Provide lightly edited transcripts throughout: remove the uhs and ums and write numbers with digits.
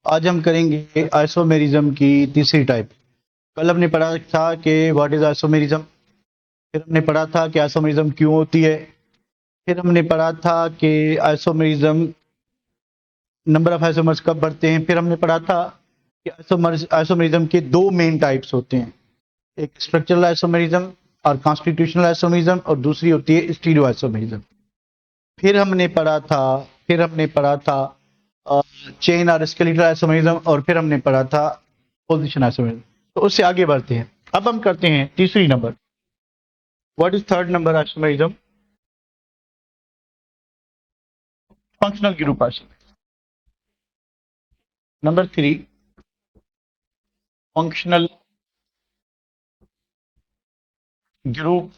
आज हम करेंगे आइसोमेरिज्म की तीसरी टाइप। कल हमने पढ़ा था कि व्हाट इज आइसोमेरिज्म, फिर हमने पढ़ा था कि आइसोमेरिज्म क्यों होती है, फिर हमने पढ़ा था कि आइसोमेरिज्म नंबर ऑफ आइसोमर्स कब बढ़ते हैं, फिर हमने पढ़ा था कि आइसोमेरिज्म के दो मेन टाइप्स होते हैं, एक स्ट्रक्चरल आइसोमेरिज्म और कॉन्स्टिट्यूशनल आइसोमेरिज्म, और दूसरी होती है स्टीरियो आइसोमेरिज्म। फिर हमने पढ़ा था चेन और स्केलेटल आइसोमेरिज्म, और फिर हमने पढ़ा था पोजीशन आइसोमेरिज्म। तो उससे आगे बढ़ते हैं। अब हम करते हैं तीसरी number. What is third number isomerism? Functional group isomerism. Number 3, functional group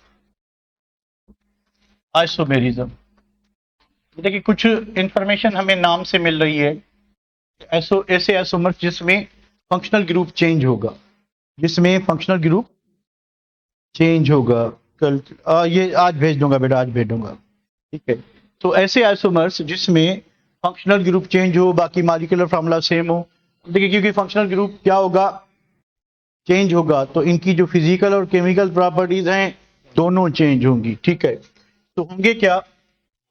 isomerism. देखिए, कुछ इंफॉर्मेशन हमें नाम से मिल रही है। ऐसे आइसोमर्स जिसमें फंक्शनल ग्रुप चेंज होगा, जिसमें फंक्शनल ग्रुप चेंज होगा। कल ये आज भेज दूंगा बेटा, आज भेज दूंगा। ठीक है। तो ऐसे आइसोमर्स जिसमें फंक्शनल ग्रुप चेंज हो, बाकी मॉलिक्यूलर फार्मूला सेम हो। देखिए, क्योंकि फंक्शनल ग्रुप क्या होगा, चेंज होगा, तो इनकी जो फिजिकल और केमिकल प्रॉपर्टीज हैं दोनों चेंज होंगी। ठीक है। तो होंगे क्या?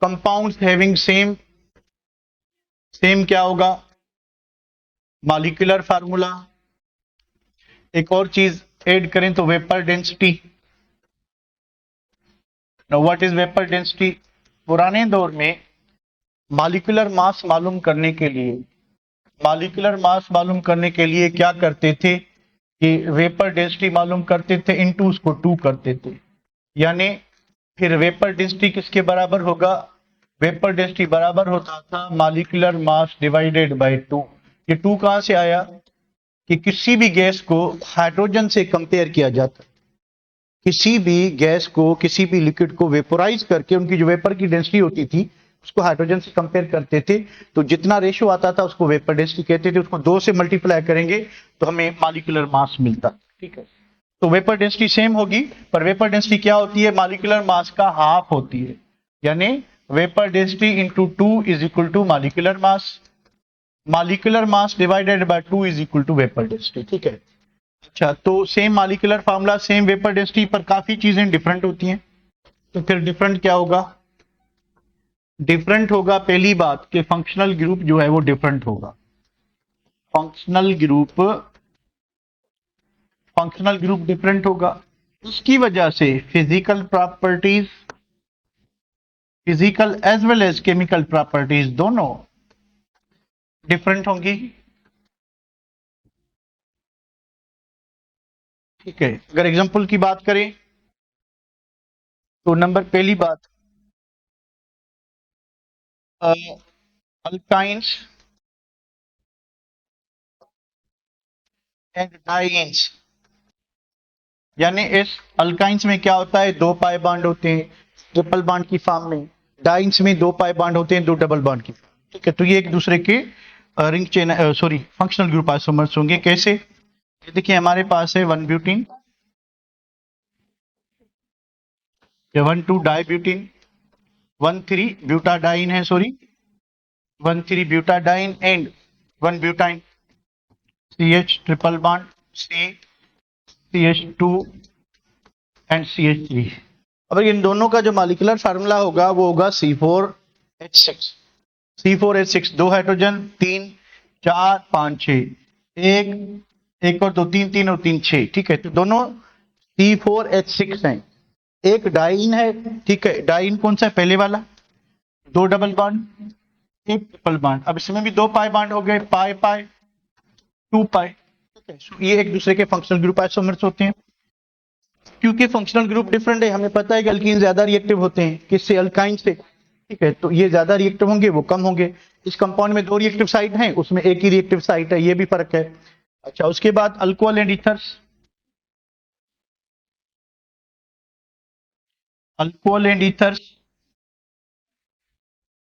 कंपाउंड्स हैविंग सेम, सेम क्या होगा? Molecular formula. एक और चीज ऐड करें तो vapour density. Now what is vapour density? पुराने दौर में मॉलिक्यूलर मास मालूम करने के लिए, क्या करते थे कि वेपर डेंसिटी मालूम करते थे, इनटू उसको 2 करते थे। यानी फिर वेपर डेंसिटी किसके बराबर होगा? वेपर डेंसिटी बराबर होता था मॉलिक्यूलर मास डिवाइडेड बाय 2। ये 2 कहां से आया? कि किसी भी गैस को हाइड्रोजन से कंपेयर किया जाता, किसी भी गैस को, किसी भी लिक्विड को वेपोराइज करके उनकी जो वेपर की डेंसिटी होती थी उसको हाइड्रोजन से कंपेयर करते थे, तो जितना रेशियो आता था उसको वेपर डेंसिटी कहते थे। उसको 2 से मल्टीप्लाई करेंगे तो हमें मॉलिक्यूलर मास मिलता। ठीक है। तो वेपर डेंसिटी सेम होगी, पर वेपर डेंसिटी क्या होती है? मॉलिक्यूलर मास का हाफ होती है। यानी vapour density into 2 is equal to molecular mass. Molecular mass divided by 2 is equal to vapour density. ठीक है। अच्छा, तो same molecular formula, same vapour density, पर काफी चीजें डिफरेंट होती हैं। तो फिर डिफरेंट क्या होगा? डिफरेंट होगा पहली बात कि फंक्शनल ग्रुप जो है वो डिफरेंट होगा। Functional group functional group different होगा। उसकी वजह से physical properties, physical as well as chemical properties दोनों डिफरेंट होंगी। ठीक है। अगर एग्जांपल की बात करें तो नंबर पहली बात, अल्काइंस एंड डाइंस। यानी इस अल्काइंस में क्या होता है? 2 पाई बॉन्ड होते हैं ट्रिपल बॉन्ड की फॉर्म में। डाइंस में 2 पाई बॉन्ड होते हैं 2 डबल बॉन्ड की। ठीक है। तो ये एक दूसरे के ring chain, sorry, functional group isomers होंगे। कैसे? ये देखिए, हमारे पास है 1 ब्यूटीन, 1 2 डाई ब्यूटीन, 1 3 ब्यूटाडाइन है, sorry, 1 3 butadiene and 1 butyne, CH triple bond, C CH2 and CH3। अब इन दोनों का जो मॉलिक्यूलर फार्मूला होगा वो होगा C4H6। C4H6, 2 हाइड्रोजन, 3 4 5 6, एक और 2, 3 3 और 3 6। ठीक है। तो दोनों C4H6 हैं। एक डाइन है। ठीक है। डाइन कौन सा है? पहले वाला। 2 डबल बॉन्ड, एक ट्रिपल बॉन्ड। अब इसमें भी 2 पाई बॉन्ड हो गए, पाई पाई 2 पाई। ठीक है। So ये एक दूसरे के फंक्शनल ग्रुप आइसोमर्स होते हैं। क्योंकि फंक्शनल ग्रुप डिफरेंट है, हमें पता है कि अल्कीन ज्यादा रिएक्टिव होते हैं किससे? अल्काइन से। ठीक है। तो ये ज्यादा रिएक्टिव होंगे, वो कम होंगे। इस कंपाउंड में 2 रिएक्टिव साइट हैं, उसमें एक ही रिएक्टिव साइट है, ये भी फर्क है। अच्छा, उसके बाद alcohol and ethers. Alcohol and ethers.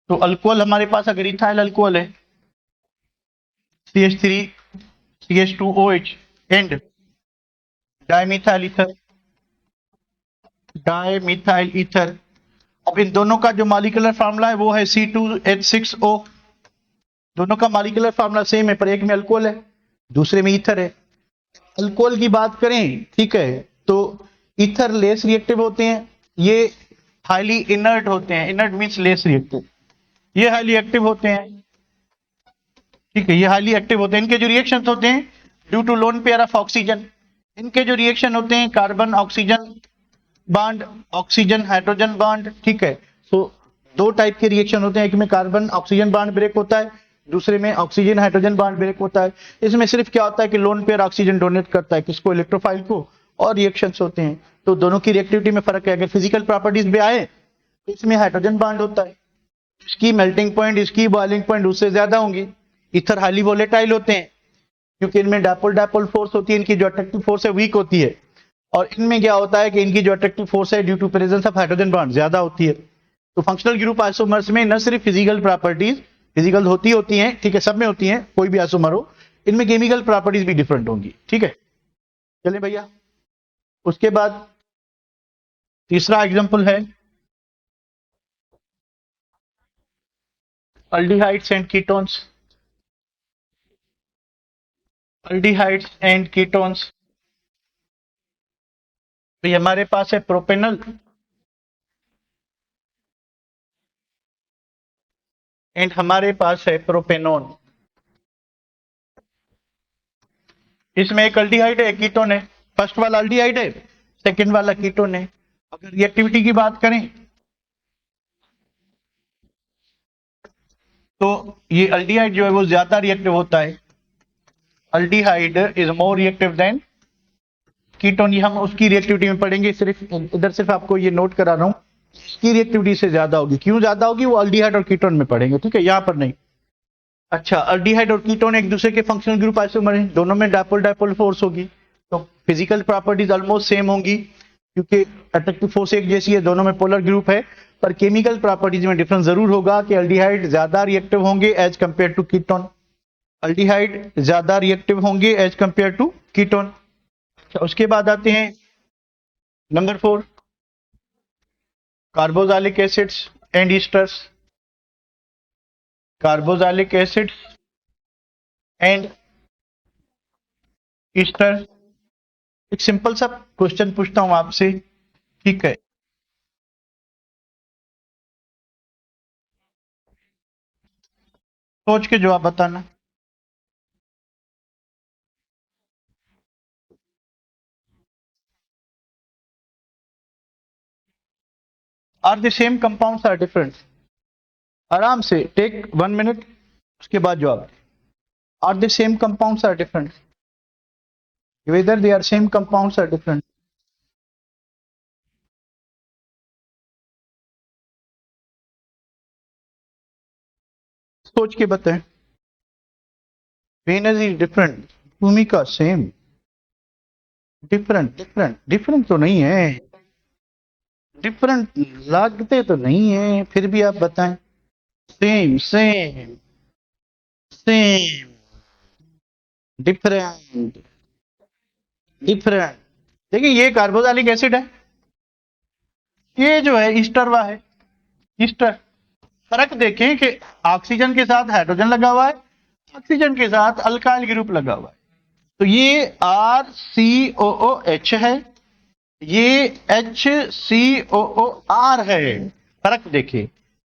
तो अल्कोहल हमारे पास अगर इथाइल अल्कोहल है, CH3 CH2OH and dimethyl ether, dimethyl ether. अब इन दोनों का जो मॉलिक्यूलर फार्मूला है वो है C2H6O। दोनों का मॉलिक्यूलर फार्मूला सेम है, पर एक में अल्कोहल है, दूसरे में ईथर है। अल्कोहल की बात करें, ठीक है, तो ईथर लेस रिएक्टिव होते हैं, ये हाईली इनर्ट होते हैं, इनर्ट मींस लेस रिएक्टिव, ये हाईली एक्टिव होते हैं, ठीक है, ये हाईली एक्टिव होते हैं। इनके जो रिएक्शन होते हैं due to lone pair of oxygen, इनके जो रिएक्शन होते हैं carbon oxygen bond, oxygen hydrogen bond, ठीक है। सो दो टाइप के रिएक्शन होते हैं, एक में कार्बन ऑक्सीजन बॉन्ड ब्रेक होता है, दूसरे में ऑक्सीजन हाइड्रोजन बॉन्ड ब्रेक होता है। इसमें सिर्फ क्या होता है कि लोन पेयर ऑक्सीजन डोनेट करता है किसको, इलेक्ट्रोफाइल को, और रिएक्शंस होते हैं। तो दोनों की रिएक्टिविटी में फर्क है। अगर फिजिकल प्रॉपर्टीज पे आए तो इसमें हाइड्रोजन बॉन्ड होता है, इसकी मेल्टिंग पॉइंट, इसकी बॉइलिंग पॉइंट उससे ज्यादा होंगी। इथर हाईली वोलेटाइल होते हैं क्योंकि इनमें डायपोल डायपोल फोर्स होती है, इनकी जो अट्रैक्टिव फोर्स है वीक होती है, और इनमें क्या होता है कि इनकी जो अट्रैक्टिव फोर्स है due to presence of hydrogen bond ज्यादा होती है। तो फंक्शनल ग्रुप आइसोमर्स में न सिर्फ फिजिकल प्रॉपर्टीज फिजिकल होती हैं, ठीक है, सब में होती हैं, कोई भी आइसोमर हो, इनमें केमिकल प्रॉपर्टीज भी डिफरेंट होंगी, ठीक है। चलिए भैया, उसके बाद तीसरा एग्जांपल है aldehydes and ketones. Aldehydes and ketones, तो हमारे पास है प्रोपेनल एंड हमारे पास है प्रोपेनोन। इसमें एक अल्डिहाइड है, एक कीटोन है। फर्स्ट वाला अल्डिहाइड है, सेकंड वाला कीटोन है। अगर रिएक्टिविटी की बात करें तो ये अल्डिहाइड जो है वो ज्यादा रिएक्टिव होता है, aldehyde is more reactive then ketone. ये हम उसकी रिएक्टिविटी में पढ़ेंगे, सिर्फ इधर सिर्फ आपको ये नोट करा रहा हूं, इसकी रिएक्टिविटी से ज्यादा होगी। क्यों ज्यादा होगी वो अल्डिहाइड और कीटोन में पढ़ेंगे, ठीक है, यहां पर नहीं। अच्छा, अल्डिहाइड और कीटोन एक दूसरे के फंक्शनल ग्रुप आइसोमर हैं, दोनों में डायपोल डायपोल फोर्स होगी, तो फिजिकल प्रॉपर्टीज ऑलमोस्ट सेम होंगी क्योंकि अट्रैक्टिव फोर्स एक जैसी है, दोनों में पोलर ग्रुप है। पर केमिकल प्रॉपर्टीज में डिफरेंस जरूर होगा कि अल्डिहाइड ज्यादा रिएक्टिव होंगे as compare to ketone, aldehyde ज्यादा रिएक्टिव होंगे एज कंपेयर टू कीटोन। उसके बाद आते हैं number 4, carboxylic acids and esters. Carboxylic acids and ester. एक सिंपल सा क्वेश्चन पूछता हूं आपसे, ठीक है, सोच के जवाब बताना। Are the same compounds or different? आराम से टेक 1 मिनट, उसके बाद जवाब। Are the same compounds or different? Whether they are same compounds or different? सोच के बताएं। वेनस इज डिफरेंट, भूमिका सेम, डिफरेंट डिफरेंट डिफरेंट तो नहीं है, डिफरेंट लगते तो नहीं है, फिर भी आप बताएं। Same same same, different different. देखिए ये कार्बोक्सिलिक एसिड है, ये जो है ईस्टरवा है, ईस्टर। फर्क देखें कि ऑक्सीजन के साथ हाइड्रोजन लगा हुआ है, ऑक्सीजन के साथ अल्काइल ग्रुप लगा हुआ है। तो ये RCOOH है, ये HCOOR है। फर्क देखिए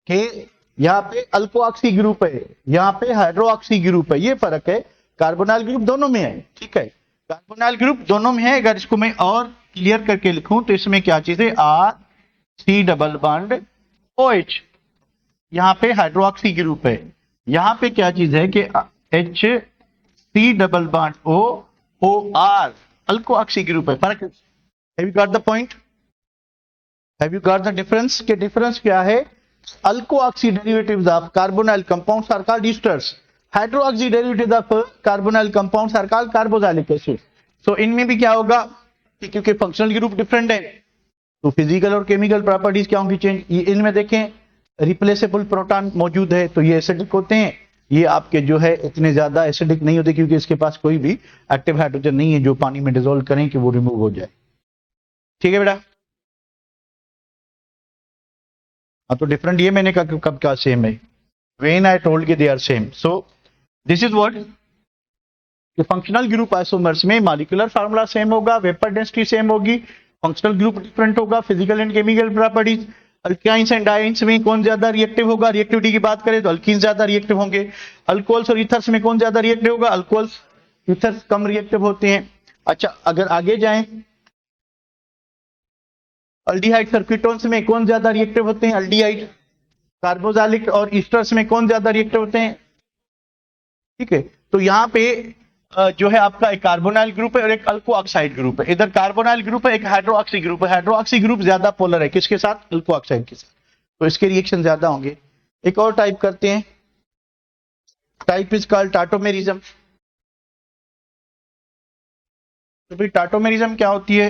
कि यहाँ पे अल्कोऑक्सी ग्रुप है, यहाँ पे हाइड्रोऑक्सी ग्रुप है, ये फर्क है। कार्बोनाइल ग्रुप दोनों में है, ठीक है, कार्बोनाइल ग्रुप दोनों में है। अगर इसको मैं और क्लियर करके लिखूं तो इसमें क्या चीज है, RC डबल बॉन्ड OH, यहाँ पे हाइड्रोक्सी ग्रुप है, यहाँ पे क्या चीज है कि HC double bond OR alkoxy group है। फर्क, have you got the point, have you got the difference? के डिफरेंस क्या है, alkoxy derivatives of carbonyl compounds are called esters, hydroxy derivatives of carbonyl compounds are called carboxylic acid. So इनमें भी क्या होगा कि क्योंकि फंक्शनल ग्रुप डिफरेंट है तो फिजिकल और केमिकल प्रॉपर्टीज क्या होंगी चेंज। इनमें देखें रिप्लेसेबल प्रोटॉन मौजूद है तो ये एसिडिक होते हैं, ये आपके जो है इतने ज्यादा एसिडिक नहीं होते क्योंकि इसके पास कोई भी एक्टिव हाइड्रोजन नहीं है जो पानी में डिसॉल्व करें कि वो रिमूव हो जाए, ठीक है बेटा। हाँ तो डिफरेंट ये मैंने कहा कब क्या सेम है, वेन आई टोल्ड कि they are same. So this is what कि फंक्शनल ग्रुप आइसोमर्स में मॉलिक्यूलर फार्मूला सेम होगा, वेपर डेंसिटी सेम होगी, फंक्शनल ग्रुप डिफरेंट होगा, physical and chemical properties. Alkynes and dienes में कौन ज्यादा रिएक्टिव होगा, रिएक्टिविटी की बात करें तो अल्कीन ज्यादा रिएक्टिव होंगे। अल्कोहल्स और ईथर्स में कौन ज्यादा रिएक्टिव होगा, अल्कोहल्स, ईथर्स कम रिएक्टिव होते हैं। अच्छा, अगर आगे जाएं, अल्डिहाइड सर्किटोन्स में कौन ज्यादा रिएक्टिव होते हैं, अल्डिहाइड। कार्बोक्सिलिक और ईस्टर्स में कौन ज्यादा रिएक्टिव होते हैं, ठीक है। तो यहाँ पे जो है आपका एक कार्बोनाइल ग्रुप है और एक अल्को ऑक्साइड ग्रुप है। इधर कार्बोनाइल ग्रुप है, एक हाइड्रोक्सी ग्रुप है। हाइड्रोक्सी ग्रुप ज्यादा पोलर है किसके साथ, अल्को ऑक्साइड के साथ, तो इसके रिएक्शन ज्यादा होंगे। एक और टाइप करते हैं, टाइप इज कॉल्ड टाटोमेरिज्म। तो भाई टाटोमेरिज्म क्या होती है,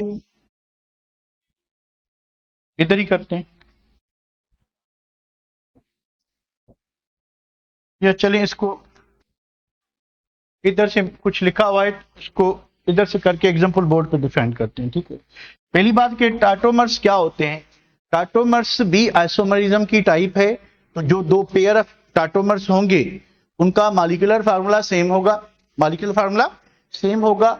इधर ही करते हैं या चलें इसको इधर से कुछ लिखा हुआ है उसको इधर से करके एग्जाम्पल बोर्ड पे डिफाइन करते हैं, ठीक है। पहली बात कि टाटोमर्स क्या होते हैं, टाटोमर्स भी आइसोमरिज्म की टाइप है। तो जो दो पेयर ऑफ टाटोमर्स होंगे उनका मॉलिक्यूलर फार्मूला सेम होगा, मॉलिक्यूलर फार्मूला सेम होगा।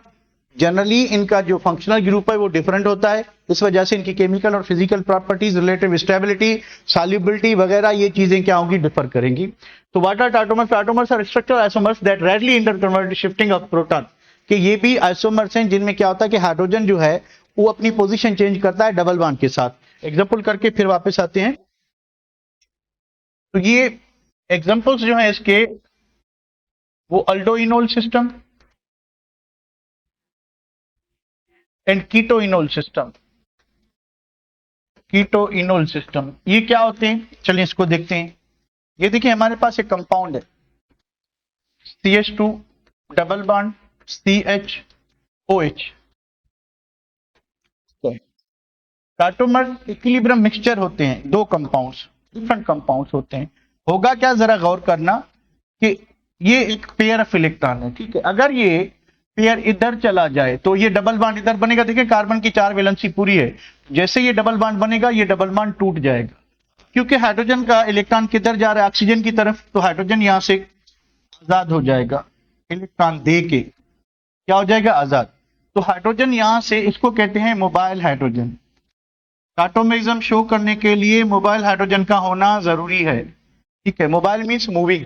जनरली इनका जो फंक्शनल ग्रुप है वो डिफरेंट होता है, इस वजह से इनकी केमिकल और physical properties, relative stability, solubility वगैरह ये चीजें क्या होंगी, डिफर करेंगी। तो what are tautomers, tautomers are structural isomers that rarely interconvert shifting of proton, कि ये भी आइसोमर्स हैं जिनमें क्या होता है कि हाइड्रोजन जो है वो अपनी पोजीशन चेंज करता है डबल बॉन्ड के साथ। एग्जांपल करके फिर वापस आते हैं। तो ये एग्जांपल्स जो है इसके, वो अल्डोइनोल सिस्टम एंड कीटोइनोल सिस्टम। कीटोइनोल सिस्टम ये क्या होते हैं, चलिए इसको देखते हैं। ये देखिए हमारे पास एक कंपाउंड है CH2 double bond CHOH। Tautomer equilibrium mixture होते हैं, दो कंपाउंड्स, डिफरेंट कंपाउंड्स होते हैं। होगा क्या, जरा गौर करना कि ये एक पेयर ऑफ इलेक्ट्रॉन है, ठीक है। अगर ये पेयर इधर चला जाए तो ये डबल बॉन्ड इधर बनेगा। देखिए कार्बन की 4 वैलेंसी पूरी है, जैसे ये डबल बॉन्ड बनेगा ये डबल बॉन्ड टूट जाएगा, क्योंकि हाइड्रोजन का इलेक्ट्रॉन किधर जा रहा है, ऑक्सीजन की तरफ। तो हाइड्रोजन यहां से आजाद हो जाएगा, इलेक्ट्रॉन दे के क्या हो जाएगा, आजाद। तो हाइड्रोजन यहां से, इसको कहते हैं मोबाइल हाइड्रोजन। टाटोमेरिज्म शो करने के लिए मोबाइल हाइड्रोजन का होना जरूरी है, ठीक है। Mobile means moving.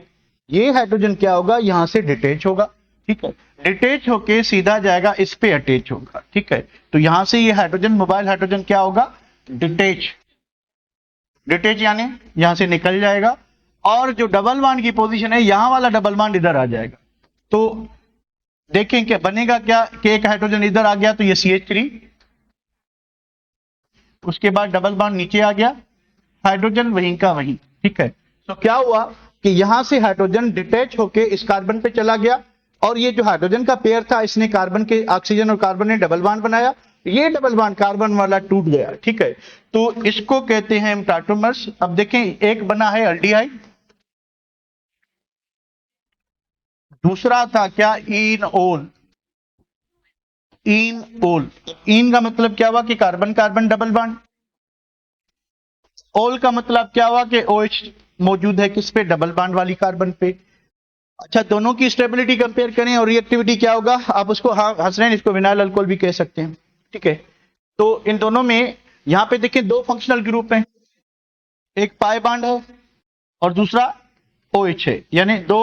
ये हाइड्रोजन क्या होगा, यहां से डिटेच होगा, ठीक है। डिटेच होके सीधा जाएगा, इस पे अटैच होगा, ठीक है। तो यहां से ये हाइड्रोजन, मोबाइल हाइड्रोजन क्या होगा, डिटेच। डिटेच यानी यहां से निकल जाएगा, और जो डबल बॉन्ड की पोजीशन है यहां वाला डबल बॉन्ड इधर आ जाएगा। तो देखें क्या बनेगा, क्या कि एक हाइड्रोजन इधर आ गया तो ये CH3, उसके बाद डबल बॉन्ड नीचे आ गया, हाइड्रोजन वहीं का वहीं, ठीक है। तो क्या हुआ कि यहां से हाइड्रोजन डिटैच होके इस कार्बन पे चला गया, और ये जो हाइड्रोजन का पेयर था इसने कार्बन के, ऑक्सीजन और कार्बन ने डबल बॉन्ड बनाया, ये डबल बॉन्ड कार्बन वाला टूट गया, ठीक है। तो इसको कहते हैं हम टाटोमर्स। अब देखें एक बना है अल्डिहाइड, दूसरा था क्या, इनओल। इनओल, इन का मतलब क्या हुआ कि कार्बन कार्बन डबल बॉन्ड, ओल का मतलब क्या हुआ कि OH मौजूद है किस पे, डबल बॉन्ड वाली कार्बन पे। अच्छा, दोनों की स्टेबिलिटी कंपेयर करें और रिएक्टिविटी क्या होगा, आप उसको हंस रहे हैं, इसको विनाइल अल्कोहल भी कह सकते हैं, ठीक है। तो इन दोनों में यहां पे देखिए दो फंक्शनल ग्रुप हैं, एक पाई बॉन्ड है और दूसरा OH है, यानी दो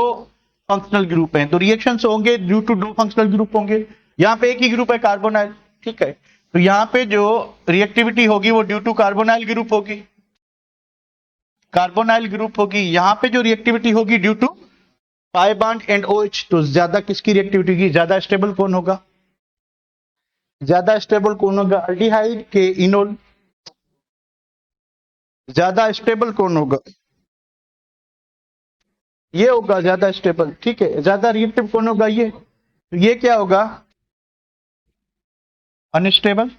फंक्शनल ग्रुप हैं। तो रिएक्शंस होंगे ड्यू टू दो फंक्शनल ग्रुप होंगे। यहां पे एक ही ग्रुप है कार्बोनाइल, ठीक है। तो यहां पे जो रिएक्टिविटी होगी वो ड्यू टू कार्बोनाइल ग्रुप होगी, कार्बोनाइल ग्रुप होगी। यहां पे जो रिएक्टिविटी होगी due to pi bond and OH। तो ज्यादा किसकी रिएक्टिविटी होगी, ज्यादा स्टेबल कौन होगा, ज्यादा स्टेबल कौन होगा, अल्डिहाइड के इनोल। ज्यादा स्टेबल कौन होगा, ये होगा ज्यादा स्टेबल, ठीक है। ज्यादा रिएक्टिव कौन होगा, ये। तो ये क्या होगा, अनस्टेबल,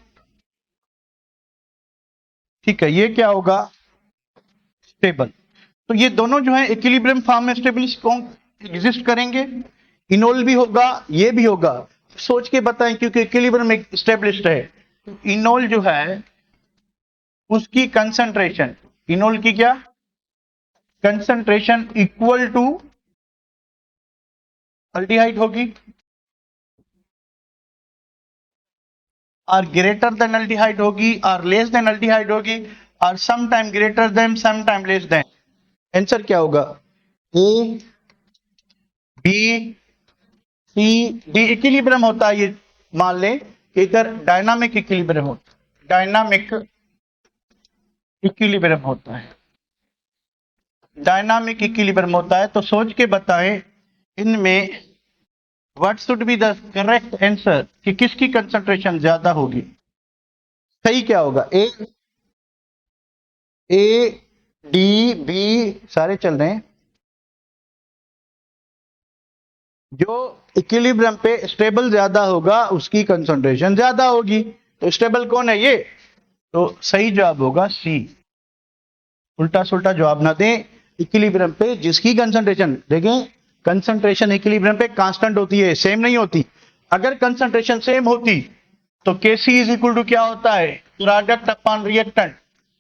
ठीक है। ये क्या होगा, स्टेबल। तो ये दोनों जो है इक्विलिब्रियम फॉर्म में स्टेबलिश कौन एग्जिस्ट करेंगे, इनोल भी होगा ये भी होगा। सोच के बताएं, क्योंकि इक्विलिब्रियम एस्टेब्लिश्ड है। इनोल जो है उसकी कंसंट्रेशन, इनोल की क्या कंसंट्रेशन इक्वल टू अल्डिहाइड होगी, और ग्रेटर देन अल्डिहाइड होगी, और लेस देन अल्डिहाइड होगी, और some time greater than some time less than. Answer क्या होगा? A B C D. Equilibrium होता है ये, मान लें कि इधर डायनामिक इक्विलिब्रियम होता है, डायनामिक इक्विलिब्रियम होता है, डायनामिक इक्विलिब्रियम होता है। तो सोच के बताएं इनमें what should be the correct answer, कि किसकी कंसंट्रेशन ज्यादा होगी? सही क्या होगा? ए डी बी सारे चल रहे हैं। जो इक्विलिब्रियम पे स्टेबल ज्यादा होगा उसकी कंसंट्रेशन ज्यादा होगी। तो स्टेबल कौन है? ये। तो सही जवाब होगा सी। उल्टा सुल्टा जवाब ना दें। इक्विलिब्रियम पे जिसकी कंसंट्रेशन, देखें कंसंट्रेशन इक्विलिब्रियम पे कांस्टेंट होती है, सेम नहीं होती। अगर कंसंट्रेशन सेम होती तो Kc इज इक्वल टू क्या होता है? Product upon reactant.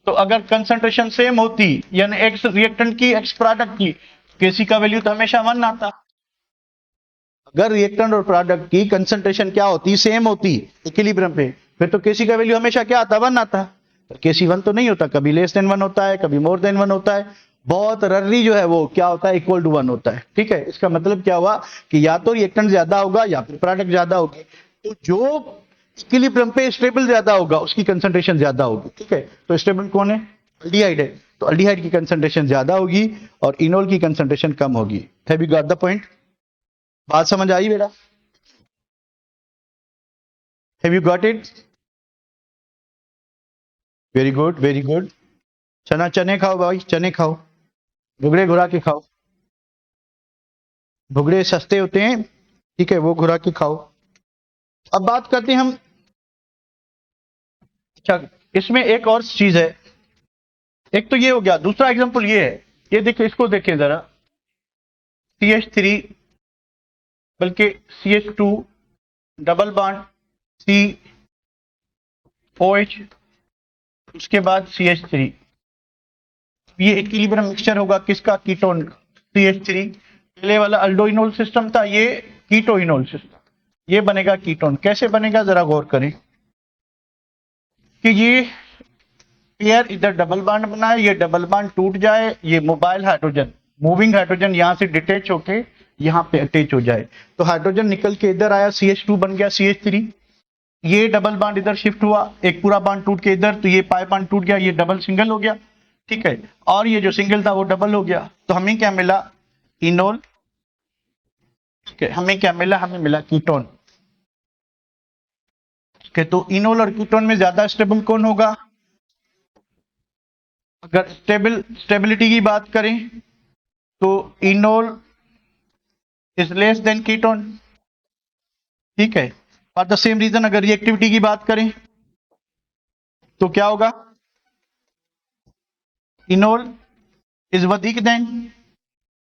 तो अगर कंसंट्रेशन सेम होती, यानी एक्स रिएक्टेंट की एक्स प्रोडक्ट की, Kc का वैल्यू तो हमेशा 1 आता। अगर रिएक्टेंट और प्रोडक्ट की कंसंट्रेशन क्या होती? सेम होती इक्विलिब्रियम पे, फिर तो Kc का वैल्यू हमेशा क्या आता? 1 आता। Kc 1 तो नहीं होता, कभी लेस देन 1 होता है, कभी मोर देन 1 होता है। बहुत ररली जो है वो क्या होता है? इक्वल टू 1 होता है। ठीक है, इसका मतलब क्या हुआ कि या तो रिएक्टेंट ज्यादा होगा या फिर प्रोडक्ट ज्यादा होगी। तो जो इक्विलिब्रियम पे स्टेबल ज्यादा होगा उसकी कंसंट्रेशन ज्यादा होगी। ठीक है, तो स्टेबल कौन है? अल्डिहाइड है। तो अल्डिहाइड की कंसंट्रेशन ज्यादा होगी और इनोल की कंसंट्रेशन कम होगी। Have you got the point? बात समझ आई बेटा? Have you got it? Very good, very good. चने खाओ भाई, चने खाओ, भुगड़े घुरा के खाओ। भुगड़े सस्ते होते हैं, ठीक है, वो घुरा के खाओ। अब बात करते हैं हम। अच्छा, इसमें एक और चीज है। एक तो ये हो गया, दूसरा एग्जांपल ये है। ये देखिए, इसको देखें जरा। CH3 बल्कि CH2 डबल बॉन्ड COH, उसके बाद CH3। ये इक्विलिब्रियम मिक्सचर होगा किसका? कीटोन का। CH3 पहले वाला अल्डोइनोल सिस्टम था, ये कीटोइनोल सिस्टम। ये बनेगा कीटोन। कैसे बनेगा जरा गौर करें कि ये पेयर इधर डबल बॉन्ड बनाए, ये डबल बॉन्ड टूट जाए, ये मोबाइल हाइड्रोजन, मूविंग हाइड्रोजन यहां से डिटेच होके यहां पे अटैच हो जाए। तो हाइड्रोजन निकल के इधर आया, CH2 बन गया CH3। ये डबल बॉन्ड इधर शिफ्ट हुआ, एक पूरा बॉन्ड टूट के इधर, तो ये पाई बॉन्ड टूट गया, ये डबल सिंगल हो गया। ठीक है, और ये जो सिंगल था वो डबल हो गया। तो हमें क्या मिला? इनोल। ठीक है, हमें क्या मिला? हमें मिला कीटोन। ठीक है, तो इनोल और कीटोन में ज्यादा स्टेबल कौन होगा? अगर स्टेबिलिटी की बात करें तो enol is less than ketone. ठीक है, फॉर द सेम रीजन अगर रिएक्टिविटी की बात करें तो क्या होगा? इनोल इज अधिक than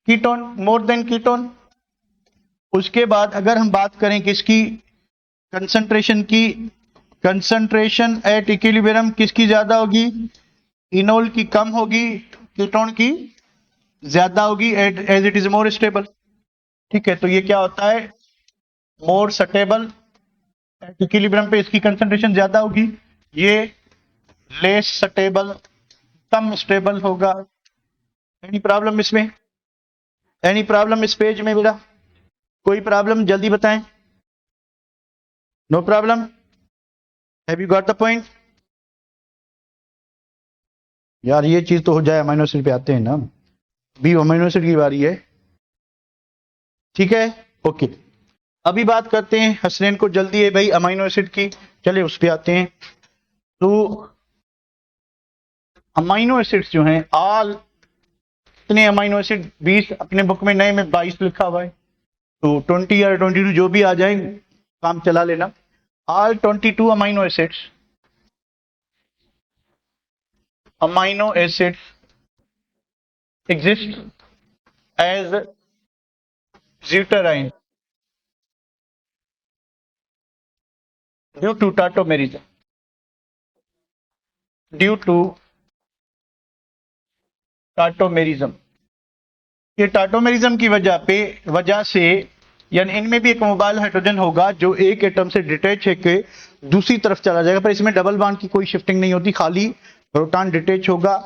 ketone, more than ketone. उसके बाद अगर हम बात करें किसकी? कंसंट्रेशन की। कंसंट्रेशन एट इक्विलिब्रियम किसकी ज्यादा होगी? इनोल की कम होगी, कीटोन की ज्यादा होगी, as it is more stable. ठीक है, तो ये क्या होता है? More stable. इक्विलिब्रियम पे इसकी कंसंट्रेशन ज्यादा होगी, ये लेस स्टेबल, कम स्टेबल होगा। एनी प्रॉब्लम इसमें? एनी प्रॉब्लम इस पेज में बेटा? कोई प्रॉब्लम जल्दी बताएं। No problem? Have you got the point? यार ये चीज तो हो जाए, अमीनो एसिड पे आते हैं ना। बी अमीनो एसिड की बारी है। ठीक है, ओके। अभी बात करते हैं, हसनैन को जल्दी है भाई अमीनो एसिड की, चलिए उस पे आते हैं। तो अमीनो एसिड्स जो हैं, ऑल, इतने अमीनो एसिड 20, अपने बुक में नए में 22 लिखा हुआ है, तो 20 या 22 जो भी आ जाए काम चला लेना। All 22 amino acids exist as deuterine due to tautomerism, due to tautomerism। ये टाटोमेरिज्म की वजह से यानी इनमें भी एक मोबाइल हाइड्रोजन होगा जो एक एटम से डिटेच होके दूसरी तरफ चला जाएगा, पर इसमें डबल बॉन्ड की कोई शिफ्टिंग नहीं होती, खाली प्रोटॉन डिटेच होगा।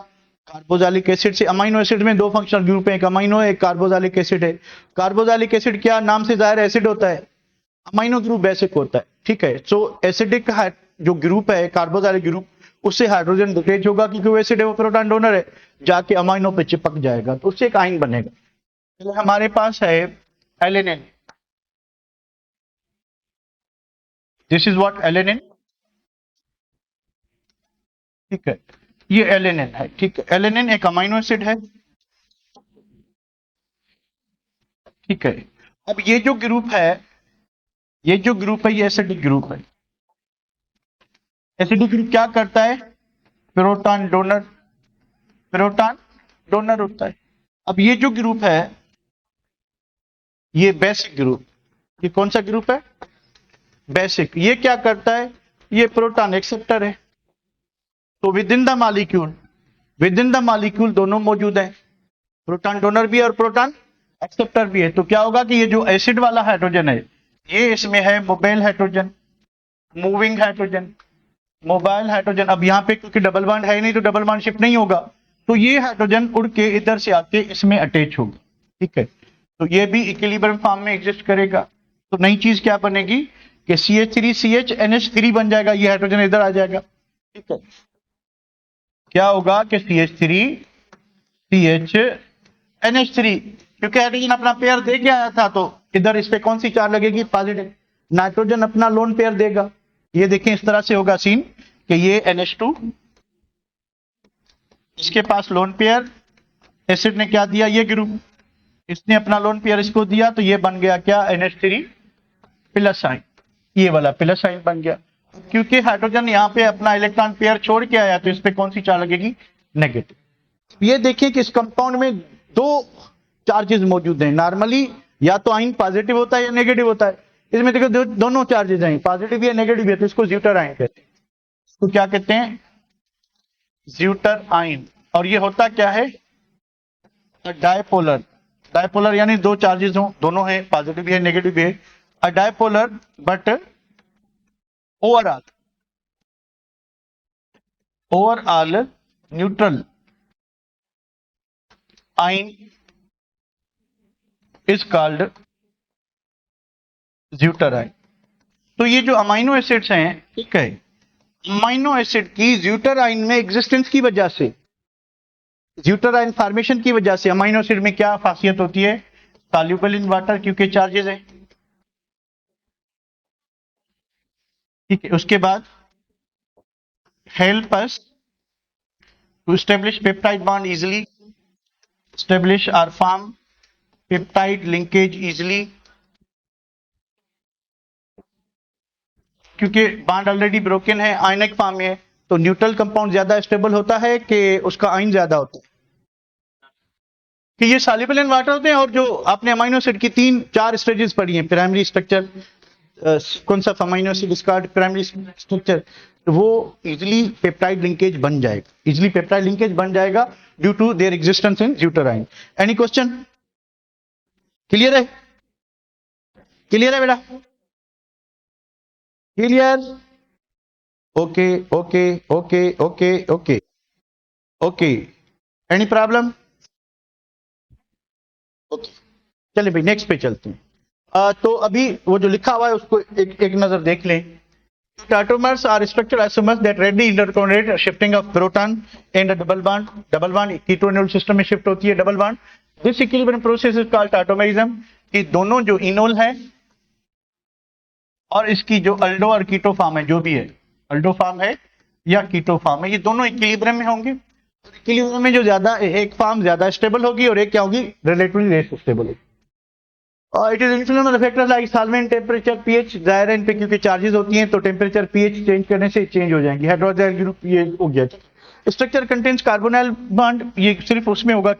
कार्बोक्सिलिक एसिड से, अमीनो एसिड में दो फंक्शनल ग्रुप है, एक अमीनो है, एक कार्बोक्सिलिक एसिड है। कार्बोक्सिलिक एसिड क्या नाम से जाहिर एसिड होता है, अमीनो ग्रुप बेसिक होता है, ठीक है। सो एसिडिक जो ग्रुप है कार्बोक्सिलिक ग्रुप, उससे हाइड्रोजन डिटेच होगा क्योंकि वो एसिड है, वो प्रोटॉन डोनर है, जाके अमीनो पे चिपक जाएगा तो उससे एक आयन बनेगा। तो हमारे पास है alanine, this is what alanine, ठीक है, ये एलेनिन है, ठीक है। एलेनिन एक अमीनो एसिड है, ठीक है। अब ये जो ग्रुप है, ये जो ग्रुप है ये एसिडिक ग्रुप है। एसिडिक ग्रुप क्या करता है, प्रोटॉन डोनर, प्रोटॉन डोनर होता है। अब ये जो ग्रुप है ये बेसिक ग्रुप, ये कौन सा ग्रुप है, बेसिक, ये क्या करता है, ये प्रोटॉन एक्सेप्टर है। तो with in the molecule, with in the molecule दोनों मौजूद है, प्रोटॉन डोनर भी है और प्रोटॉन एक्सेप्टर भी है। तो क्या होगा कि ये जो एसिड वाला हाइड्रोजन है ये इसमें है mobile hydrogen, moving hydrogen, mobile hydrogen. अब यहाँ पे क्योंकि डबल बॉन्ड है नहीं तो डबल बॉन्ड शिफ्ट नहीं होगा, तो ये हाइड्रोजन उड़ के इधर से आके इसमें अटैच होगा, ठीक है। तो ये भी इक्विलिब्रियम फॉर्म में एग्जिस्ट करेगा। तो नई चीज क्या बनेगी कि CH3CHNH3 बन जाएगा, ये हाइड्रोजन इधर आ जाएगा, ठीक है। क्या होगा कि CH3CHNH3, क्योंकि हाइड्रोजन अपना पेयर दे के आया था तो इधर इस पे कौन सी चार्ज लगेगी, पॉजिटिव। नाइट्रोजन अपना लोन पेयर देगा, ये देखें इस तरह से होगा सीन कि ये NH2, इसके पास लोन पेयर, एसिड ने क्या दिया, ये ग्रुप, इसने अपना लोन पेयर इसको दिया, तो ये बन गया क्या, NH3 प्लस आइन, ये वाला प्लस आइन बन गया। क्योंकि हाइड्रोजन यहाँ पे अपना इलेक्ट्रॉन पेयर छोड़ के आया तो इस पे कौन सी चार्ज लगेगी, नेगेटिव। ये देखिए कि इस कंपाउंड में दो चार्जेस मौजूद हैं। नॉर्मली या तो आइन पॉजिटिव होता है या नेगेटिव होता है, इसमें देखो दोनों चार्जेस हैं, पॉजिटिव भी है नेगेटिव भी है, तो इसको ज्यूटर आइन कहते हैं। इसको क्या कहते हैं, ज्यूटर आइन। और ये होता क्या है, डायपोलर, डायपोलर यानी दो चार्जेस हो, दोनों है, पॉजिटिव भी है नेगेटिव भी है, अ डायपोलर बट ओवरऑल न्यूट्रल आइन इज कॉल्ड ज्यूटर आइन। तो ये जो अमाइनो एसिड्स हैं, ठीक है, अमाइनो एसिड की ज्यूटर आइन में एग्जिस्टेंस की वजह से, ज्यूटर आइन फॉर्मेशन की वजह से अमाइनो एसिड में क्या खासियत होती है, सॉल्युबल इन वाटर क्योंकि चार्जेस है, ठीक है। उसके बाद help us to establish peptide bond easily, establish और फॉर्म पेप्टाइड लिंकेज इजिली, क्योंकि बॉन्ड ऑलरेडी ब्रोकन है, आयनिक फॉर्म में है, तो न्यूट्रल कंपाउंड ज्यादा स्टेबल होता है कि उसका आयन ज्यादा होता है, कि ये सॉल्युबल इन वाटर होते हैं। और जो आपने अमाइनो एसिड की 3-4 स्टेजेस पढ़ी हैं, प्राइमरी स्ट्रक्चर, कौन सा amino acid discard primary structure, तो वो इजिली पेप्टाइड लिंकेज बन जाएगा, इजिली पेप्टाइड लिंकेज बन जाएगा due to their existence in zwitterion. Any question, clear है, क्लियर है बेटा, clear, okay okay okay okay okay okay, any problem, okay. चलिए भाई नेक्स्ट पे चलते हैं। तो अभी वो जो लिखा हुआ है उसको एक नजर देख लें। Tautomers are structured isomers that readily intercoordinate shifting of proton in a double bond. Double bond ketonol system में शिफ्ट होती है double bond. This equilibrium process is called tautomerism. कि दोनों जो इनोल है और इसकी जो अल्डो और कीटो फॉर्म है, जो भी है अल्डो फॉर्म है या कीटो फॉर्म है, ये दोनों इक्विलिब्रियम में होंगे। इक्विलिब्रियम में जो ज्यादा एक फॉर्म ज्यादा स्टेबल होगी और एक क्या होगी, रिलेटिवली लेस स्टेबल होगी। It is influence on factors like solvent, temperature, pH. जाहिर है इन पे क्योंकि चार्जेस होती हैं तो टेम्परेचर पीएच चेंज करने से चेंज हो जाएंगी। हाइड्रोजन ग्रुप ये हो गया। स्ट्रक्चर कंटेन्स कार्बोनाइल बॉन्ड, ये सिर्फ उसमें होगा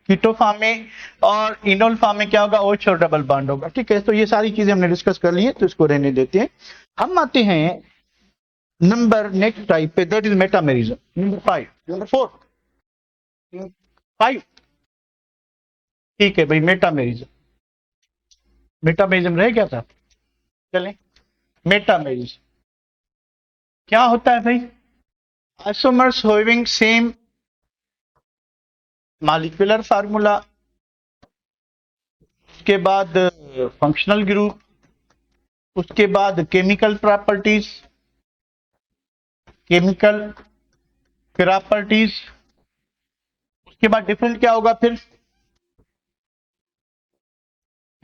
कीटो फॉर्म में, और इनोल फॉर्म में क्या होगा, OH और डबल बॉन्ड होगा, ठीक है। तो ये सारी चीजें हमने डिस्कस कर ली है तो इसको रहने देते हैं। हम आते हैं नंबर नेक्स्ट टाइप पे, that is metamerism, number 5, number 5, ठीक है भाई, मेटामेरिज्म। मेटामेरिज्म रह गया था, चलें। मेटामेरिज्म क्या होता है भाई? Isomers having same molecular formula, उसके बाद फंक्शनल ग्रुप, उसके बाद केमिकल प्रॉपर्टीज, उसके बाद डिफरेंट क्या होगा? फिर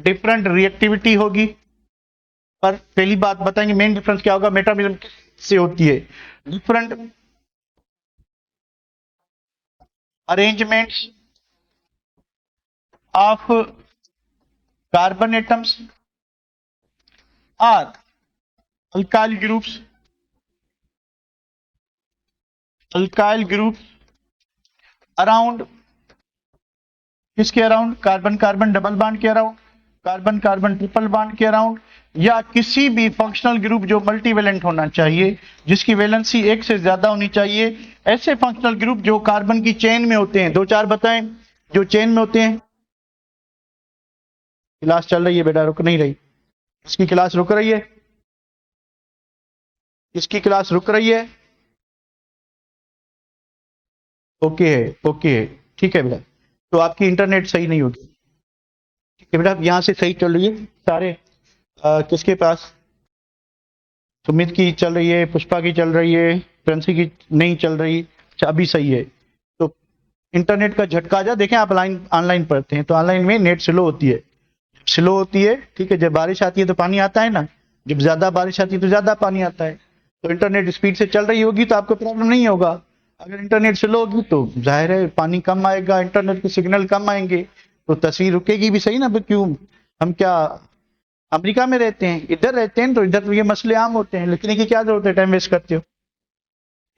डिफरेंट रिएक्टिविटी होगी। पर पहली बात बताएंगे मेन डिफरेंस क्या होगा, मेटामेरिज्म से होती है। Different arrangements of carbon atoms or alkyl groups around, किसके around? Carbon carbon double bond के around, carbon carbon triple bond के अराउंड, या किसी भी फंक्शनल ग्रुप जो मल्टीवेलेंट होना चाहिए, जिसकी वैलेंसी एक से ज्यादा होनी चाहिए। ऐसे फंक्शनल ग्रुप जो कार्बन की चेन में होते हैं, दो चार बताएं जो चेन में होते हैं। क्लास चल रही है बेटा, रुक नहीं रही। इसकी क्लास रुक रही है, इसकी क्लास रुक रही है। ओके है, ओके है, ठीक है बेटा। तो आपकी इंटरनेट सही नहीं होगी, ठीक है बेटा। यहां से सही चल रही है सारे। किसके पास? सुमित की चल रही है, पुष्पा की चल रही है, प्रिंसी की नहीं चल रही। अच्छा अभी सही है। तो इंटरनेट का झटका जा, देखें आप ऑनलाइन पढ़ते हैं तो ऑनलाइन में नेट स्लो होती है, ठीक है। जब बारिश आती है तो पानी आता है ना, जब ज्यादा बारिश आती है तो ज्यादा पानी आता है। तो इंटरनेट स्पीड से चल रही होगी तो आपको प्रॉब्लम नहीं होगा। अगर इंटरनेट स्लो होगी तो जाहिर है पानी कम आएगा, इंटरनेट के सिग्नल कम आएंगे, तो तस्वीर रुकेगी भी सही ना। क्यों, हम क्या अमेरिका में रहते हैं? इधर रहते हैं तो इधर तो ये मसले आम होते हैं। लिखने की क्या जरूरत है, टाइम वेस्ट करते हो।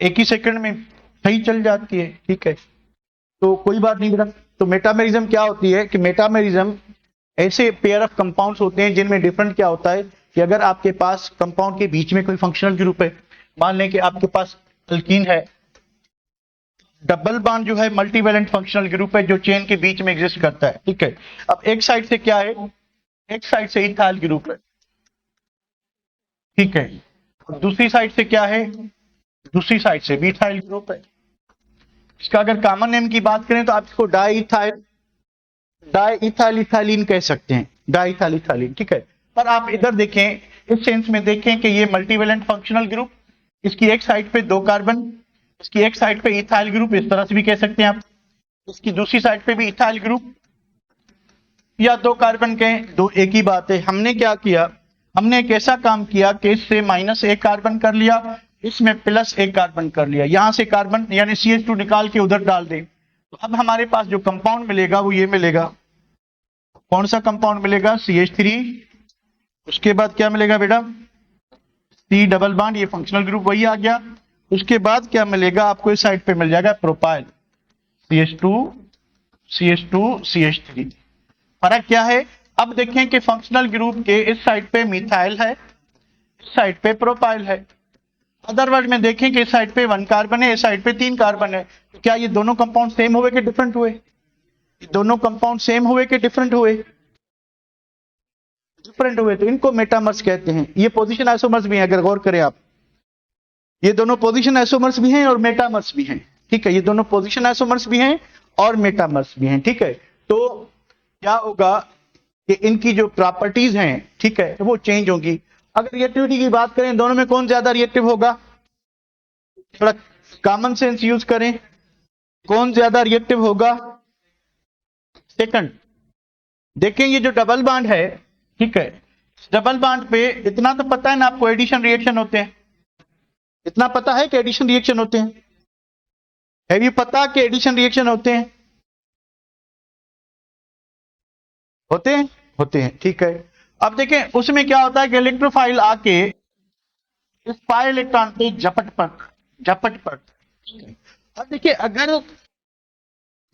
एक ही सेकंड में सही चल जाती है, ठीक है। तो कोई बात नहीं बेटा। तो मेटामेरिज्म क्या होती है कि मेटामेरिज्म ऐसे पेयर ऑफ कंपाउंड्स होते हैं जिनमें डिफरेंट क्या होता है कि अगर आपके पास कंपाउंड के बीच में कोई फंक्शनल ग्रुप है, मान लें कि आपके पास अल्कीन है, डबल बॉन्ड जो है मल्टीवेलेंट फंक्शनल ग्रुप है जो चेन के बीच में एग्जिस्ट करता है, ठीक है। अब एक साइड से क्या है, एक साइड से इथाइल ग्रुप है, ठीक है। और दूसरी साइड से क्या है, दूसरी साइड से भी इथाइल ग्रुप है। इसका अगर कॉमन नेम की बात करें तो आप इसको डाई इथाइल इथाइलिन कह सकते हैं, डाई इथाइल इथाइलिन, ठीक है। पर आप इधर देखें, इस सेंस में देखें कि ये मल्टीवेलेंट फंक्शनल ग्रुप, इसकी एक साइड पे दो कार्बन, इसकी एक साइड पे इथाइल ग्रुप, इस तरह से भी कह सकते हैं आप। इसकी दूसरी साइड पे भी इथाइल ग्रुप या दो कार्बन के, दो एक ही बात है। हमने क्या किया, हमने एक ऐसा काम किया कि इससे माइनस एक कार्बन कर लिया, इसमें प्लस एक कार्बन कर लिया, यहां से कार्बन यानी CH2 निकाल के उधर डाल दें। तो अब हमारे पास जो कंपाउंड मिलेगा वो ये मिलेगा। कौन सा कंपाउंड मिलेगा? CH3। उसके बाद क्या मिलेगा बेटा? C डबल बॉन्ड, ये फंक्शनल ग्रुप वही आ गया। उसके बाद क्या मिलेगा आपको? इस साइड पे मिल जाएगा प्रोपाइल, CH3। फर्क क्या है? अब देखें कि फंक्शनल ग्रुप के इस साइड पे मिथाइल है, इस साइड पे प्रोपाइल है। अदर वर्ड में देखें कि इस साइड पे 1 कार्बन है, इस साइड पे 3 कार्बन है। तो क्या ये दोनों कंपाउंड सेम हुए कि डिफरेंट हुए? ये दोनों कंपाउंड सेम हुए कि डिफरेंट हुए? डिफरेंट हुए, तो इनको मेटामर्स कहते हैं। ये पोजीशन आइसोमर्स भी हैं, अगर गौर करें आप, ये दोनों पोजीशन आइसोमर्स भी हैं और मेटामर्स भी हैं, ठीक है। ये दोनों पोजीशन आइसोमर्स भी हैं और मेटामर्स भी हैं, ठीक है। तो क्या होगा कि इनकी जो प्रॉपर्टीज हैं, ठीक है, वो चेंज होंगी। अगर रिएक्टिविटी की बात करें, दोनों में कौन ज्यादा रिएक्टिव होगा? थोड़ा कॉमन सेंस यूज करें, कौन ज्यादा रिएक्टिव होगा? सेकंड। देखें ये जो डबल बॉन्ड है, ठीक है, डबल बॉन्ड पे इतना तो पता है ना आपको, एडिशन रिएक्शन होते हैं। इतना पता है कि एडिशन रिएक्शन होते हैं? है भी पता कि एडिशन रिएक्शन होते हैं? होते हैं, होते हैं, ठीक है। अब देखें उसमें क्या होता है कि इलेक्ट्रोफाइल आके इस पाई इलेक्ट्रॉन पे झपट पर। अब देखिए अगर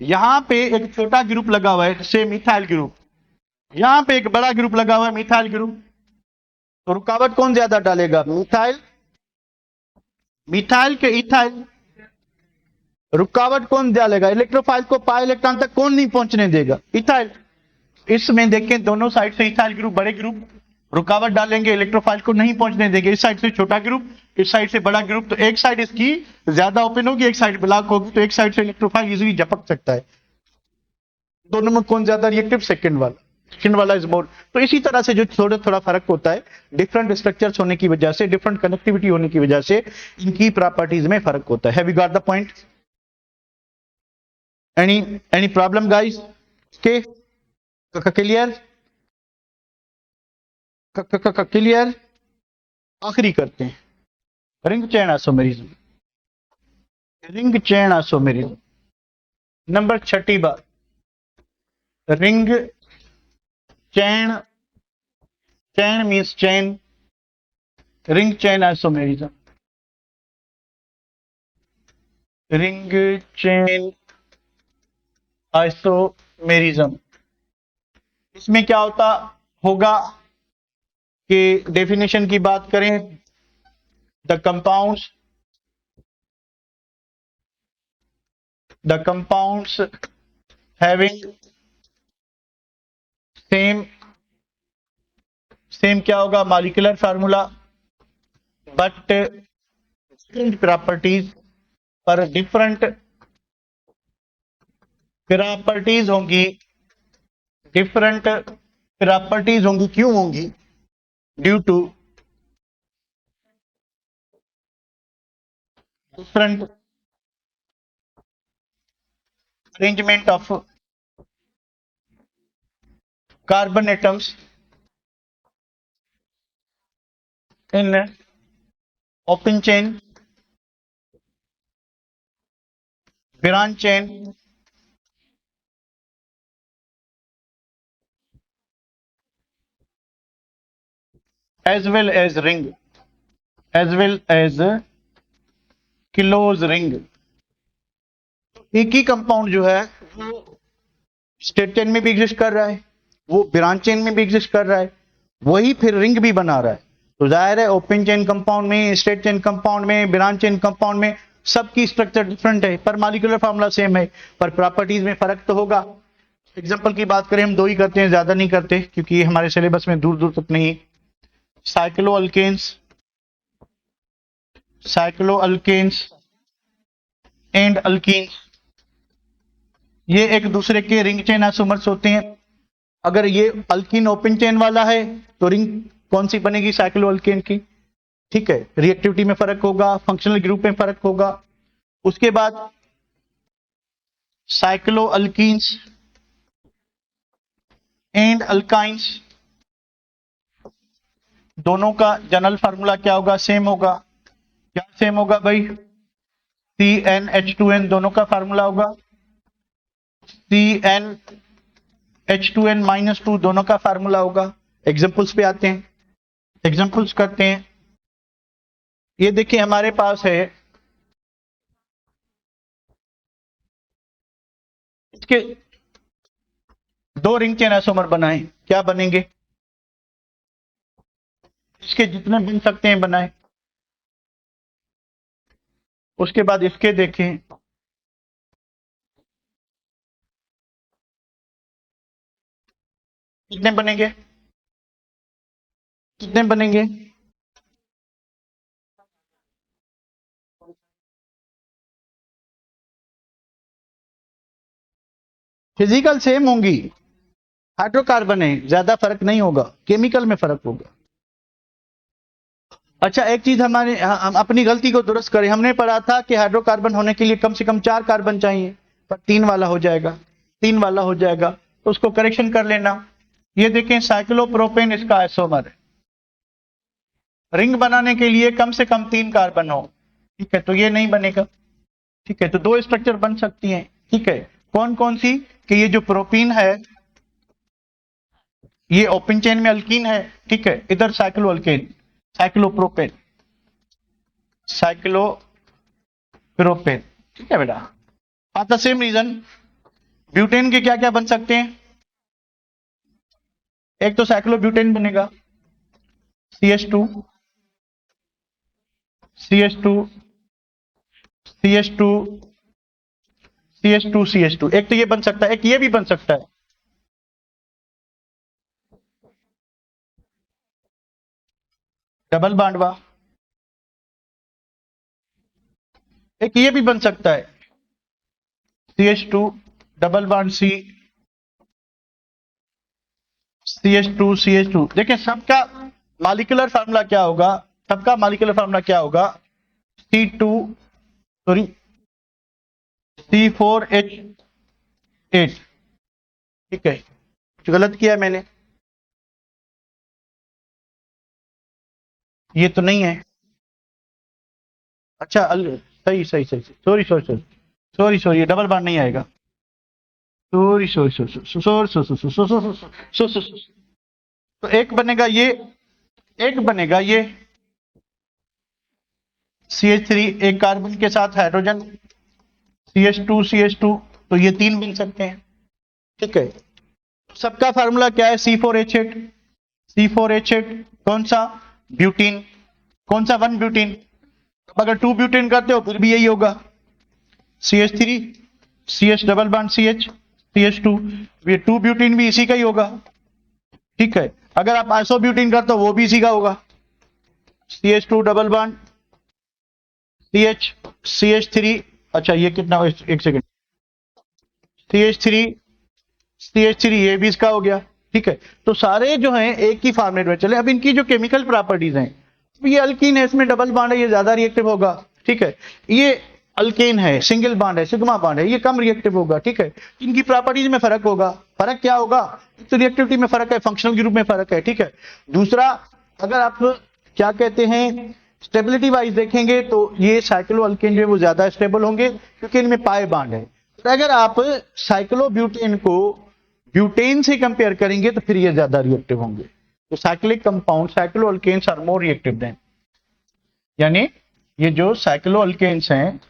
यहां पे एक छोटा ग्रुप लगा हुआ है जैसे मिथाइल ग्रुप, यहां पे एक बड़ा ग्रुप लगा हुआ है मिथाइल ग्रुप, तो रुकावट कौन ज्यादा डालेगा? मिथाइल के इथाइल। रुकावट कौन डालेगा? इलेक्ट्रोफाइल को पाई इलेक्ट्रॉन तक कौन नहीं पहुंचने देगा? इथाइल। इसमें देखें दोनों साइड से इथाइल ग्रुप बड़े ग्रुप रुकावट डालेंगे, इलेक्ट्रोफाइल को नहीं पहुंचने देंगे। इस साइड से छोटा ग्रुप, इस साइड से बड़ा ग्रुप, तो एक साइड इसकी ज्यादा ओपन होगी, एक साइड ब्लॉक होगी, तो एक साइड से इलेक्ट्रोफाइल इजीली झपक सकता है। दोनों में कौन ज्यादा रिएक्टिव? सेकंड वाला, सेकंड वाला इज मोर। तो इसी तरह से जो थोड़ा थोड़ा फर्क होता है, डिफरेंट स्ट्रक्चर्स होने की वजह से, डिफरेंट कनेक्टिविटी होने की वजह से इनकी प्रॉपर्टीज में फर्क होता है। Have you got the point? Any problem guys? के क्लियर? क्लियर? आखिरी करते हैं, ring chain isomerism. Ring chain isomerism number 6 बात, ring chain, chain means chain, ring chain isomerism. Ring chain isomerism, इसमें क्या होता होगा कि डेफिनेशन की बात करें, द कंपाउंड्स हैविंग सेम क्या होगा? Molecular formula, but different properties, पर डिफरेंट प्रॉपर्टीज होंगी, डिफरेंट प्रॉपर्टीज होंगी। क्यों होंगी? Due to different arrangement of carbon atoms in open chain, branch chain, as well as ring, as well as close ring। एक ही compound जो है वो state chain में भी एग्जिस्ट कर रहा है, वो ब्रांच चेन में भी एग्जिस्ट कर रहा है, वही फिर रिंग भी बना रहा है। तो जाहिर है ओपन चेन कंपाउंड में, स्टेट चेन कंपाउंड में, ब्रांच चेन कंपाउंड में सबकी स्ट्रक्चर डिफरेंट है, पर मॉलिक्यूलर फार्मूला सेम है, पर प्रॉपर्टीज में फर्क तो होगा। एग्जांपल की बात करें, हम 2 ही करते हैं, ज्यादा नहीं करते क्योंकि हमारे सिलेबस में दूर दूर तक नहीं। साइक्लोअल्केन्स, साइक्लोअल्केन्स एंड अल्कीन्स, ये एक दूसरे के रिंग चेन आइसोमर्स होते हैं। अगर ये अल्कीन ओपन चेन वाला है तो रिंग कौन सी बनेगी? साइक्लोअल्केन की। ठीक है, रिएक्टिविटी में फर्क होगा, फंक्शनल ग्रुप में फर्क होगा। उसके बाद साइक्लोअल्कीन्स एंड अल्काइंस, दोनों का जनरल फार्मूला क्या होगा? सेम होगा। क्या सेम होगा भाई? CnH2n दोनों का फार्मूला होगा। CnH2n-2 दोनों का फार्मूला होगा। एग्जांपल्स पे आते हैं, एग्जांपल्स करते हैं। ये देखिए हमारे पास है, इसके 2 रिंग चेन आइसोमर बनाए, क्या बनेंगे? इसके जितने बन सकते हैं बनाए। उसके बाद इसके देखें, कितने बनेंगे? कितने बनेंगे? फिजिकल सेम होंगी, हाइड्रोकार्बन है, ज्यादा फर्क नहीं होगा, केमिकल में फर्क होगा। अच्छा, एक चीज हम अपनी गलती को दुरुस्त करें। हमने पढ़ा था कि हाइड्रोकार्बन होने के लिए कम से कम 4 कार्बन चाहिए, पर 3 वाला हो जाएगा, 3 वाला हो जाएगा, तो उसको करेक्शन कर लेना। ये देखें साइक्लोप्रोपेन इसका आइसोमर है, रिंग बनाने के लिए कम से कम 3 कार्बन हो। ठीक है, तो ये नहीं बनेगा। ठीक है, तो 2 स्ट्रक्चर बन सकती हैं। ठीक है, कौन कौन सी? कि ये जो प्रोपीन है ये ओपन चेन में अल्कीन है। ठीक है, इधर साइक्लो अल्केन, साइक्लोप्रोपेन, साइक्लोप्रोपेन। ठीक है बेटा, for the same reason butane के क्या क्या बन सकते हैं? एक तो साइक्लोब्यूटेन बनेगा, CH2, CH2, CH2, CH2, CH2। एक तो ये बन सकता है, एक ये भी बन सकता है। डबल बॉन्ड हुआ। एक ये भी बन सकता है CH2 डबल बॉन्ड CH2 देखिए सबका मॉलिक्यूलर फार्मूला क्या होगा, सबका मॉलिक्यूलर फार्मूला क्या होगा, C4H8। ठीक है, कुछ गलत किया मैंने, ये तो नहीं है। अच्छा सही सही सही, sorry sorry sorry sorry sorry, ये डबल बॉन्ड नहीं आएगा, sorry sorry sorry sorry sorry. तो एक बनेगा ये, एक बनेगा ये CH3 एक कार्बन के साथ हाइड्रोजन CH2 तो ये तीन बन सकते हैं। ठीक है, सबका फार्मूला क्या है, C4H8 कौन सा, ब्यूटीन, कौन सा, 1 ब्यूटीन। अगर 2 ब्यूटीन करते हो फिर भी यही होगा, CH3 CH double bond CH2, ये 2 ब्यूटीन भी इसी का ही होगा। ठीक है, अगर आप आइसोब्यूटीन करते हो वो भी इसी का होगा, CH2 डबल बॉन्ड CH3। अच्छा ये कितना, एक सेकेंड, CH3 ये भी इसका हो गया। ठीक है, तो सारे जो हैं एक ही फॉर्मेट में चले। अब इनकी जो केमिकल प्रॉपर्टीज हैं, ये अल्कीन है, इसमें डबल बॉन्ड है, ये ज्यादा रिएक्टिव होगा। ठीक है, ये अल्केन है, सिंगल बॉन्ड है, सिग्मा बॉन्ड है, ये कम रिएक्टिव होगा। ठीक है, इनकी प्रॉपर्टीज में फर्क होगा। फर्क क्या होगा, तो रिएक्टिविटी में फर्क है, फंक्शनल ग्रुप में फर्क है। ठीक है, दूसरा अगर आप क्या कहते हैं स्टेबिलिटी वाइज देखेंगे तो ये साइक्लो अल्केन जो है वो ज्यादा स्टेबल होंगे क्योंकि इनमें पाई बॉन्ड है। तो अगर आप साइक्लोब्यूटेन को ब्यूटेन से कंपेयर करेंगे तो फिर ये ज्यादा रिएक्टिव होंगे। तो cyclic compound cycloalkanes are more reactive than, यानी ये जो साइक्लो अल्केन्स हैं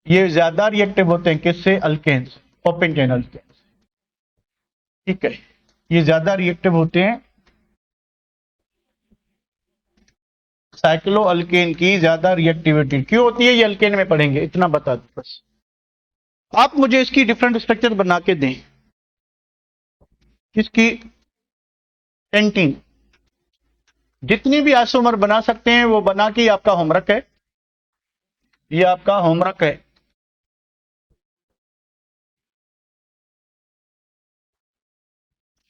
ये ज्यादा रिएक्टिव होते हैं किससे, अल्केन्स, ओपन चेन अल्केन्स। ठीक है, ये ज्यादा रिएक्टिव होते हैं, साइक्लो अल्केन की ज्यादा रिएक्टिविटी क्यों होती है ये अल्केन में पढ़ेंगे, इतना बता दो बस। आप मुझे इसकी डिफरेंट स्ट्रक्चर बना के दें, किसकी, टेंटीन, जितनी भी आइसोमर बना सकते हैं वो बना के आपका होमवर्क है, ये आपका होमवर्क है।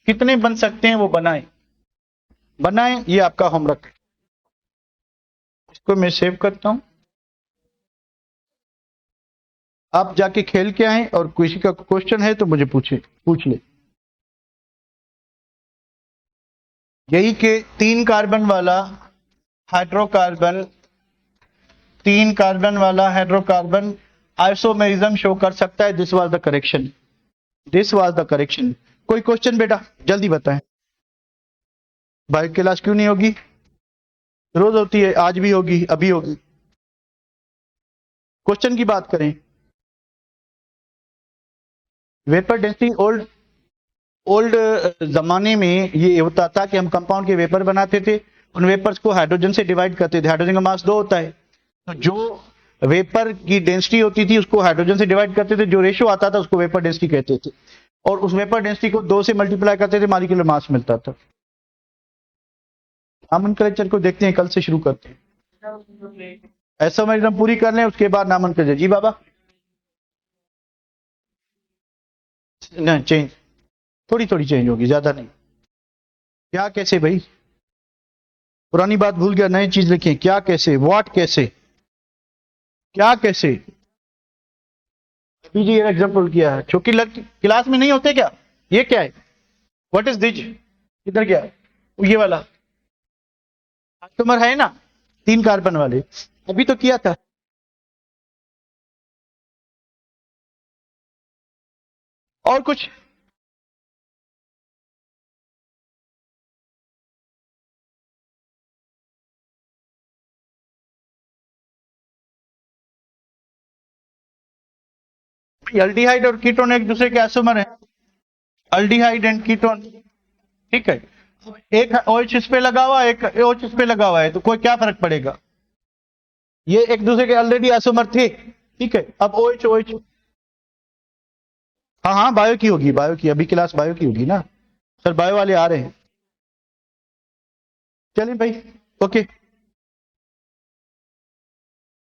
कितने बन सकते हैं वो बनाएं, ये आपका होमवर्क है। इसको मैं सेव करता हूं, आप जाके खेल के आए और किसी का क्वेश्चन है तो मुझे पूछ ले। यही के 3 कार्बन वाला हाइड्रोकार्बन, 3 कार्बन वाला हाइड्रोकार्बन आइसोमेरिज्म शो कर सकता है। दिस वाज द करेक्शन, कोई क्वेश्चन बेटा जल्दी बताएं। बायो क्लास क्यों नहीं होगी, रोज होती है, आज भी होगी, अभी होगी। क्वेश्चन की बात करें, वेपर डेंसिटी ओल्ड जमाने में ये होता था कि हम कंपाउंड के वेपर बनाते थे, उन वेपर्स को हाइड्रोजन से डिवाइड करते थे, हाइड्रोजन का मास 2 होता है, तो जो वेपर की डेंसिटी होती थी उसको हाइड्रोजन से डिवाइड करते थे, जो रेशियो आता था उसको वेपर डेंसिटी कहते थे, और उस वेपर डेंसिटी को 2 से मल्टीप्लाई करते थे, मॉलिक्यूलर मास मिलता था। नामन कलेक्चर को देखते हैं, कल से शुरू करते हैं, ऐसा मैं एकदम पूरी कर लें उसके बाद नामन कलेक्चर। जी बाबा, नहीं चेंज, थोड़ी थोड़ी चेंज होगी, ज्यादा नहीं। क्या कैसे भाई, पुरानी बात भूल गया, नई चीज लिखें, क्या कैसे, व्हाट कैसे, क्या कैसे। अभी जी एग्जाम्पल किया है, छोटी क्लास में नहीं होते क्या, ये क्या है, व्हाट इज दिस, किधर गया ये वाला कस्टमर है ना, 3 कार्बन वाले, अभी तो किया था। और कुछ, अल्डिहाइड और कीटोन एक दूसरे के आइसोमर है, अल्डिहाइड एंड कीटोन। ठीक है, एक OH इस पे लगा हुआ है, एक OH इस पे लगा हुआ है, तो कोई क्या फर्क पड़ेगा, ये एक दूसरे के ऑलरेडी आइसोमर थे। ठीक है, अब OH हाँ हाँ बायो की होगी, बायो की, अभी क्लास बायो की होगी ना सर, बायो वाले आ रहे हैं। चलिए भाई ओके